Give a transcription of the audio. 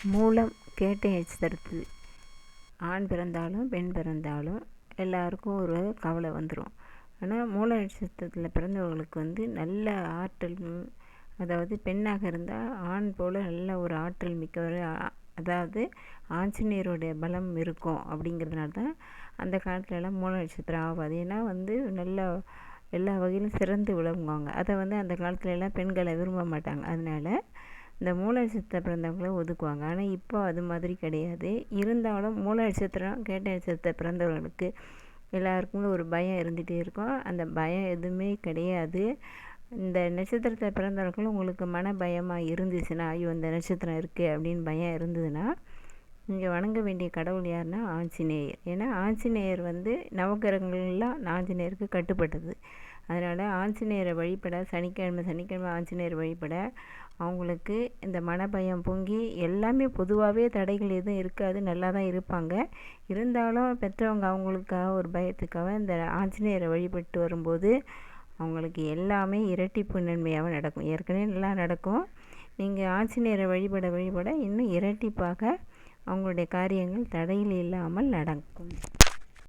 மூலம் கேட்டை நட்சத்திரத்தில் ஆண் பிறந்தாலும் பெண் பிறந்தாலும் எல்லாருக்கும் ஒரு கவலை வந்துடும். ஆனால் மூல நட்சத்திரத்தில் பிறந்தவர்களுக்கு நல்ல ஆற்றல், அதாவது பெண்ணாக இருந்தால் ஆண் போல் நல்ல ஒரு ஆற்றல் மிக்கவர், அதாவது ஆஞ்சநேயருடைய பலம் இருக்கும். அப்படிங்கிறதுனால தான் அந்த காலத்துலலாம் மூல நட்சத்திரம் ஆகாது. ஏன்னா நல்ல எல்லா வகையிலும் சிறந்து விளங்குவாங்க. அதை அந்த காலத்துலலாம் பெண்களை விரும்ப மாட்டாங்க. அதனால் இந்த மூல நட்சத்திரம் பிறந்தவங்கள ஒதுக்குவாங்க. ஆனால் இப்போ அது மாதிரி கிடையாது. இருந்தாலும் மூல நட்சத்திரம் கேட்டை நட்சத்திரம் பிறந்தவர்களுக்கு எல்லாருக்குமே ஒரு பயம் இருந்துகிட்டே இருக்கும். அந்த பயம் எதுவுமே கிடையாது. இந்த நட்சத்திரத்தை பிறந்தவர்களும் உங்களுக்கு மன பயமாக இருந்துச்சுன்னா, ஐயோ இந்த நட்சத்திரம் இருக்குது அப்படின்னு பயம் இருந்ததுன்னா, நீங்கள் வணங்க வேண்டிய கடவுள் யாருன்னா ஆஞ்சநேயர். ஏன்னா ஆஞ்சநேயர் நவகிரகங்கள்லாம் ஆஞ்சநேயருக்கு கட்டுப்பட்டது. அதனால் ஆஞ்சநேயரை வழிபட சனிக்கிழமை ஆஞ்சநேயர் வழிபட அவங்களுக்கு இந்த மனபயம் பொங்கி எல்லாமே பொதுவாகவே தடைகள் எதுவும் இருக்காது, நல்லா தான் இருப்பாங்க. இருந்தாலும் பெற்றவங்க அவங்களுக்காக ஒரு பயத்துக்காக இந்த ஆஞ்சநேயரை வழிபட்டு வரும்போது அவங்களுக்கு எல்லாமே இரட்டிப்பு நன்மையாக நடக்கும். ஏற்கனவே நல்லா நடக்கும். நீங்கள் ஆஞ்சநேயரை வழிபட இன்னும் இரட்டிப்பாக அவங்களுடைய காரியங்கள் தடையில் இல்லாமல் நடக்கும்.